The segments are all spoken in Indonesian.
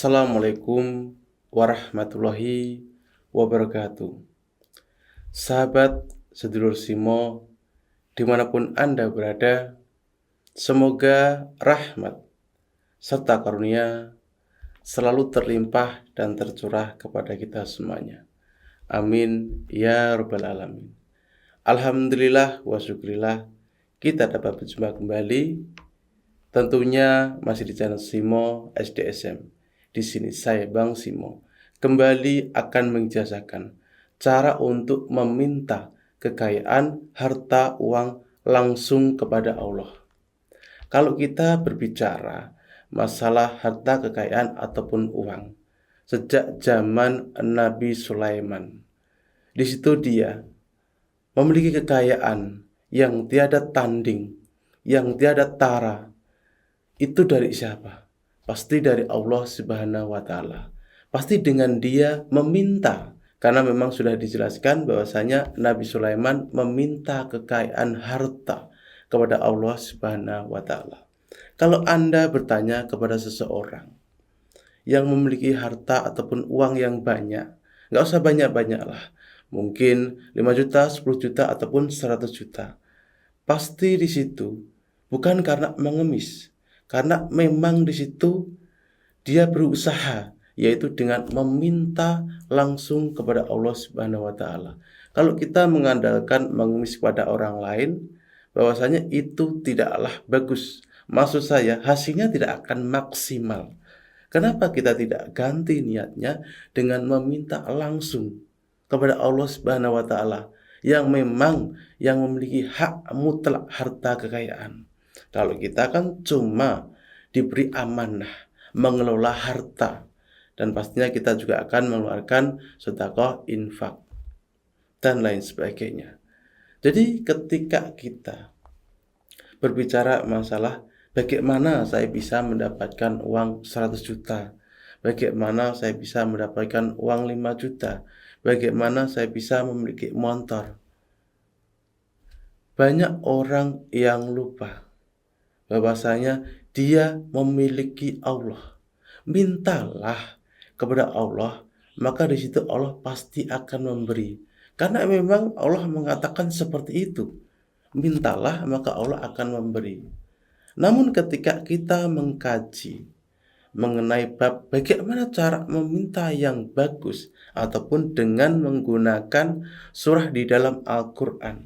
Assalamualaikum warahmatullahi wabarakatuh. Sahabat sedulur Simo, dimanapun Anda berada, semoga rahmat serta karunia selalu terlimpah dan tercurah kepada kita semuanya. Amin ya rabbal alamin. Alhamdulillah wa syukurillah, kita dapat berjumpa kembali, tentunya masih di channel Simo SDSM. Di sini saya Bang Simo kembali akan menjelaskan cara untuk meminta kekayaan harta uang langsung kepada Allah. Kalau kita berbicara masalah harta kekayaan ataupun uang, sejak zaman Nabi Sulaiman, di situ dia memiliki kekayaan yang tiada tanding, yang tiada tara. Itu dari siapa? Pasti dari Allah Subhanahu wa Ta'ala. Pasti dengan dia meminta, karena memang sudah dijelaskan bahwasanya Nabi Sulaiman meminta kekayaan harta kepada Allah Subhanahu wa Ta'ala. Kalau Anda bertanya kepada seseorang yang memiliki harta ataupun uang yang banyak, nggak usah banyak-banyak lah, mungkin 5 juta, 10 juta, ataupun 100 juta. Pasti di situ bukan karena mengemis, karena memang di situ dia berusaha, yaitu dengan meminta langsung kepada Allah Subhanahu wa Ta'ala. Kalau kita mengandalkan mengemis kepada orang lain, bahwasanya itu tidaklah bagus. Maksud saya, hasilnya tidak akan maksimal. Kenapa kita tidak ganti niatnya dengan meminta langsung kepada Allah Subhanahu wa Ta'ala yang memang yang memiliki hak mutlak harta kekayaan? Kalau kita kan cuma diberi amanah mengelola harta, dan pastinya kita juga akan mengeluarkan sedekah, infak, dan lain sebagainya. Jadi ketika kita berbicara masalah bagaimana saya bisa mendapatkan uang 100 juta, bagaimana saya bisa mendapatkan uang 5 juta, bagaimana saya bisa memiliki motor, banyak orang yang lupa bahwasanya dia memiliki Allah. Mintalah kepada Allah, maka di situ Allah pasti akan memberi. Karena memang Allah mengatakan seperti itu. Mintalah maka Allah akan memberi. Namun ketika kita mengkaji mengenai bab bagaimana cara meminta yang bagus ataupun dengan menggunakan surah di dalam Al-Qur'an,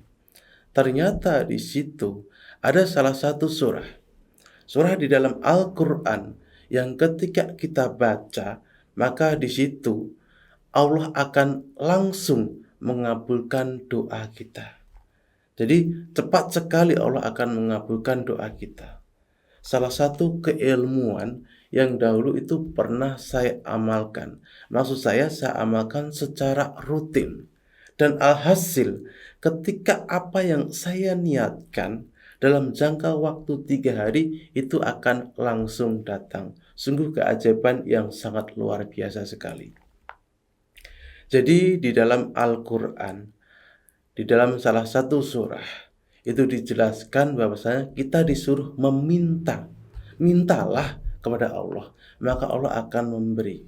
ternyata di situ ada salah satu surah di dalam Al-Qur'an yang ketika kita baca, maka di situ Allah akan langsung mengabulkan doa kita. Jadi cepat sekali Allah akan mengabulkan doa kita. Salah satu keilmuan yang dahulu itu pernah saya amalkan. Maksud saya amalkan secara rutin. Dan alhasil ketika apa yang saya niatkan dalam jangka waktu 3 hari itu akan langsung datang. Sungguh keajaiban yang sangat luar biasa sekali. Jadi di dalam Al-Quran, di dalam salah satu surah, itu dijelaskan bahwasanya kita disuruh meminta. Mintalah kepada Allah, maka Allah akan memberi.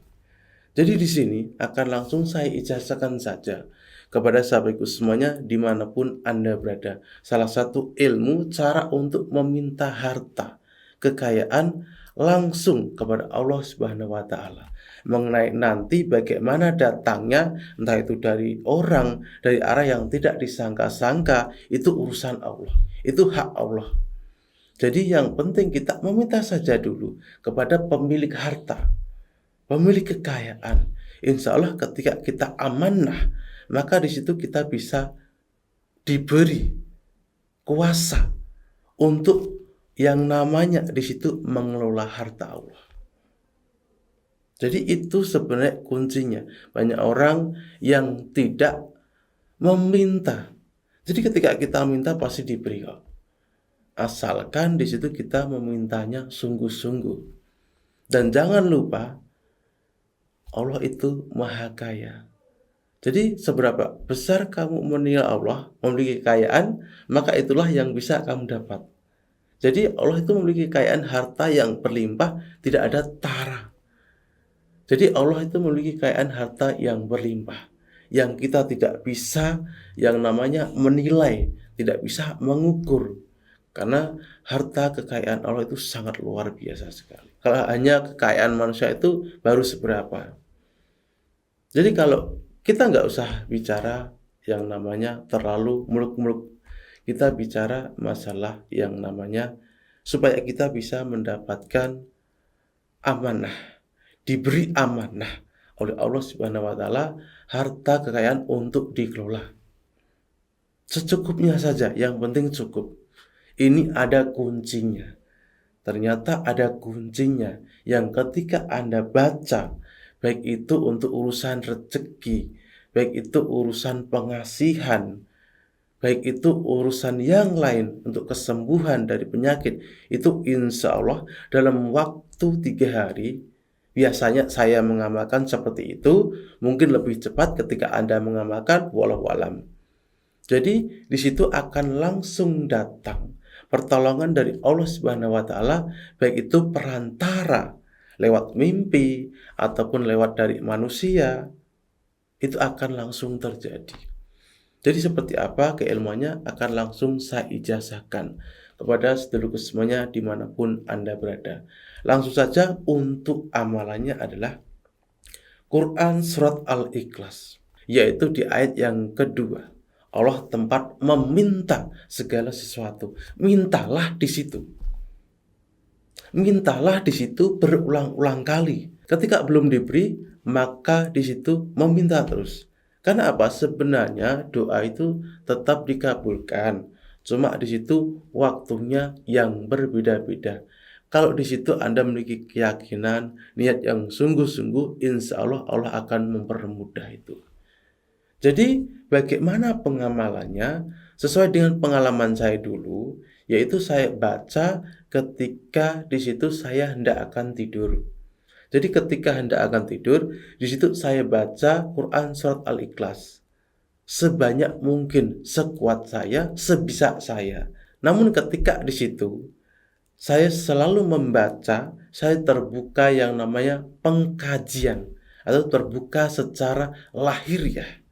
Jadi di sini akan langsung saya ijazahkan saja kepada sahabatku semuanya dimanapun Anda berada. Salah satu ilmu cara untuk meminta harta, kekayaan langsung kepada Allah Subhanahu wa Ta'ala. Mengenai nanti bagaimana datangnya, entah itu dari orang, dari arah yang tidak disangka-sangka, itu urusan Allah, itu hak Allah. Jadi yang penting kita meminta saja dulu kepada pemilik harta, pemilik kekayaan. Insya Allah ketika kita amanah, maka di situ kita bisa diberi kuasa untuk yang namanya di situ mengelola harta Allah. Jadi itu sebenarnya kuncinya. Banyak orang yang tidak meminta. Jadi ketika kita minta pasti diberi kok. Asalkan di situ kita memintanya sungguh-sungguh. Dan jangan lupa Allah itu maha kaya. Jadi seberapa besar kamu menilai Allah memiliki kekayaan, maka itulah yang bisa kamu dapat. Jadi Allah itu memiliki kekayaan harta yang berlimpah, tidak ada tara. Jadi Allah itu memiliki kekayaan harta yang berlimpah, yang kita tidak bisa yang namanya menilai, tidak bisa mengukur. Karena harta kekayaan Allah itu sangat luar biasa sekali. Kalau hanya kekayaan manusia itu baru seberapa. Jadi kalau kita nggak usah bicara yang namanya terlalu muluk-muluk. Kita bicara masalah yang namanya supaya kita bisa mendapatkan amanah, diberi amanah oleh Allah Subhanahu wa taala harta kekayaan untuk dikelola. Secukupnya saja, yang penting cukup. Ini ada kuncinya. Ternyata ada kuncinya yang ketika Anda baca, baik itu untuk urusan rezeki, baik itu urusan pengasihan, baik itu urusan yang lain untuk kesembuhan dari penyakit, itu insya Allah dalam waktu 3 hari, biasanya saya mengamalkan seperti itu, mungkin lebih cepat ketika Anda mengamalkan, wallahu alam. Jadi di situ akan langsung datang pertolongan dari Allah Subhanahu wa taala, baik itu perantara lewat mimpi ataupun lewat dari manusia, itu akan langsung terjadi. Jadi seperti apa keilmuannya akan langsung saya ijazahkan kepada sedulurku semuanya dimanapun Anda berada. Langsung saja untuk amalannya adalah Quran Surat Al-Ikhlas, yaitu di ayat yang kedua. Allah tempat meminta segala sesuatu. Mintalah di situ. Mintalah di situ berulang-ulang kali. Ketika belum diberi, maka di situ meminta terus. Karena apa? Sebenarnya doa itu tetap dikabulkan. Cuma di situ waktunya yang berbeda-beda. Kalau di situ Anda memiliki keyakinan, niat yang sungguh-sungguh, insya Allah Allah akan mempermudah itu. Jadi bagaimana pengamalannya? Sesuai dengan pengalaman saya dulu, yaitu saya baca ketika di situ saya hendak akan tidur. Jadi ketika hendak akan tidur, di situ saya baca Quran Surat Al-Ikhlas sebanyak mungkin, sekuat saya, sebisa saya. Namun ketika di situ saya selalu membaca, saya terbuka yang namanya pengkajian atau terbuka secara lahiriah,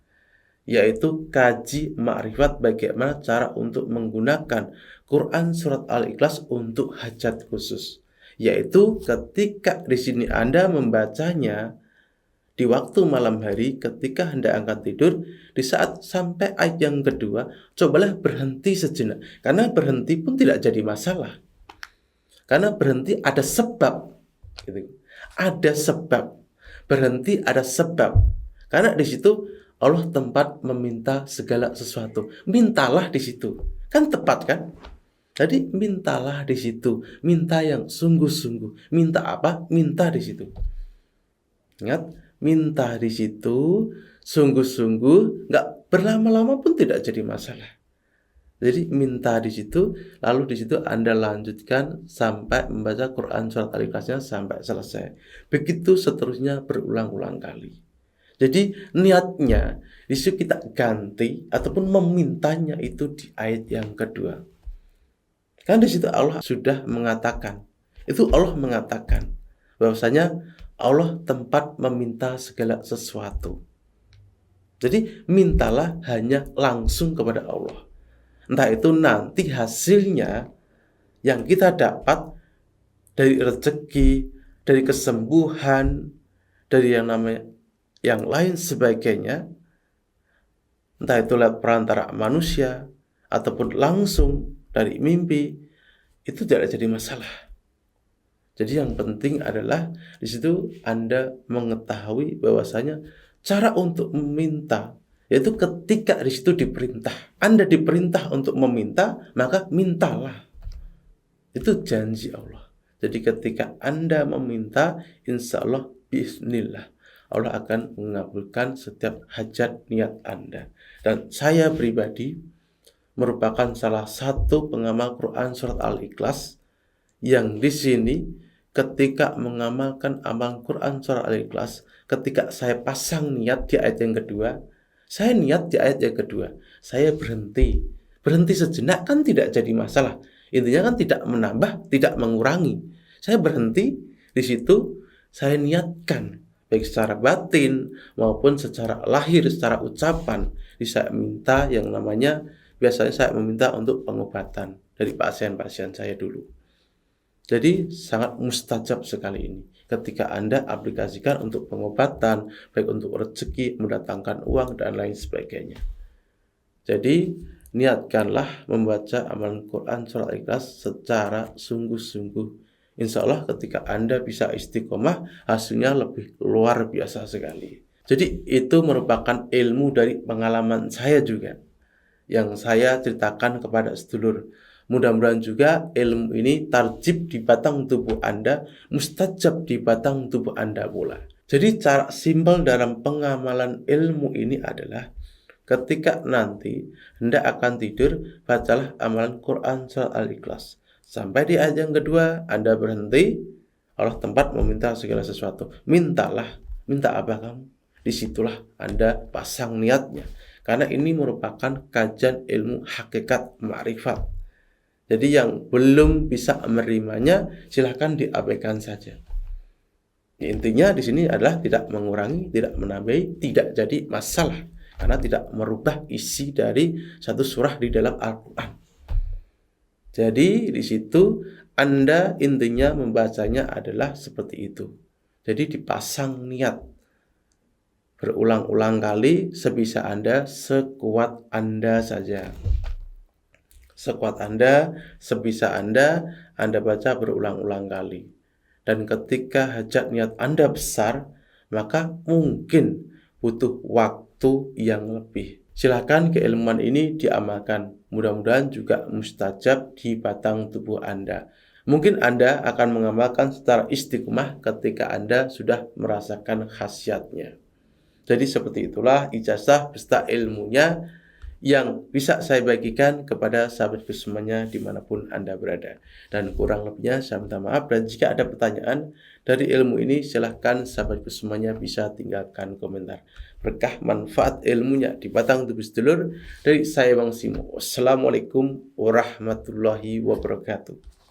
yaitu kaji makrifat bagaimana cara untuk menggunakan Quran Surat Al-Ikhlas untuk hajat khusus. Yaitu ketika di sini Anda membacanya di waktu malam hari ketika hendak angkat tidur, di saat sampai ayat yang kedua, cobalah berhenti sejenak. Karena berhenti pun tidak jadi masalah. Karena berhenti ada sebab. Gitu. Ada sebab. Berhenti ada sebab. Karena di situ Allah tempat meminta segala sesuatu. Mintalah di situ. Kan tepat kan? Jadi mintalah di situ. Minta yang sungguh-sungguh. Minta apa? Minta di situ. Ingat, minta di situ sungguh-sungguh, nggak berlama-lama pun tidak jadi masalah. Jadi minta di situ, lalu di situ Anda lanjutkan sampai membaca Quran Surat Al-Ikhlasnya sampai selesai. Begitu seterusnya berulang-ulang kali. Jadi niatnya di situ kita ganti ataupun memintanya itu di ayat yang kedua. Kan di situ Allah sudah mengatakan, itu Allah mengatakan bahwasanya Allah tempat meminta segala sesuatu. Jadi mintalah hanya langsung kepada Allah. Entah itu nanti hasilnya yang kita dapat dari rezeki, dari kesembuhan, dari yang namanya yang lain sebagainya, entah itu lewat perantara manusia ataupun langsung dari mimpi, itu tidak jadi masalah. Jadi yang penting adalah di situ Anda mengetahui bahwasanya cara untuk meminta yaitu ketika di situ diperintah. Anda diperintah untuk meminta, maka mintalah. Itu janji Allah. Jadi ketika Anda meminta, insya Allah bismillah, Allah akan mengabulkan setiap hajat niat Anda. Dan saya pribadi merupakan salah satu pengamal Quran Surat Al-Ikhlas yang di sini ketika mengamalkan amal Quran Surat Al-Ikhlas, ketika saya pasang niat di ayat yang kedua, saya niat di ayat yang kedua, saya berhenti sejenak kan tidak jadi masalah. Intinya kan tidak menambah, tidak mengurangi. Saya berhenti di situ, saya niatkan baik secara batin maupun secara lahir, secara ucapan. Jadi saya minta yang namanya, biasanya saya meminta untuk pengobatan dari pasien-pasien saya dulu. Jadi sangat mustajab sekali ini ketika Anda aplikasikan untuk pengobatan, baik untuk rezeki, mendatangkan uang, dan lain sebagainya. Jadi niatkanlah membaca amalan Quran surat Ikhlas secara sungguh-sungguh. Insya Allah ketika Anda bisa istiqomah, hasilnya lebih luar biasa sekali. Jadi itu merupakan ilmu dari pengalaman saya juga, yang saya ceritakan kepada sedulur. Mudah-mudahan juga ilmu ini tarjib di batang tubuh Anda, mustajab di batang tubuh Anda pula. Jadi cara simpel dalam pengamalan ilmu ini adalah ketika nanti hendak akan tidur, bacalah amalan Quran surat Al-Ikhlas. Sampai di ayat yang kedua, Anda berhenti, Allah tempat meminta segala sesuatu. Mintalah, minta apa kamu? Disitulah Anda pasang niatnya. Karena ini merupakan kajian ilmu hakikat ma'rifat. Jadi yang belum bisa menerimanya, silahkan diabaikan saja. Intinya di sini adalah tidak mengurangi, tidak menambahi, tidak jadi masalah. Karena tidak merubah isi dari satu surah di dalam Al-Quran. Jadi di situ Anda intinya membacanya adalah seperti itu. Jadi dipasang niat. Berulang-ulang kali sebisa Anda, sekuat Anda saja. Sekuat Anda, sebisa Anda baca berulang-ulang kali. Dan ketika hajat niat Anda besar, maka mungkin butuh waktu yang lebih. Silakan keilmuan ini diamalkan. Mudah-mudahan juga mustajab di batang tubuh Anda. Mungkin Anda akan mengamalkan secara istiqomah ketika Anda sudah merasakan khasiatnya. Jadi seperti itulah ijazah beserta ilmunya yang bisa saya bagikan kepada sahabatku semuanya dimanapun Anda berada. Dan kurang lebihnya saya minta maaf, dan jika ada pertanyaan dari ilmu ini, silahkan sahabatku semuanya bisa tinggalkan komentar. Berkah manfaat ilmunya di batang tubuh sedulur dari saya Bang Simo. Wassalamualaikum warahmatullahi wabarakatuh.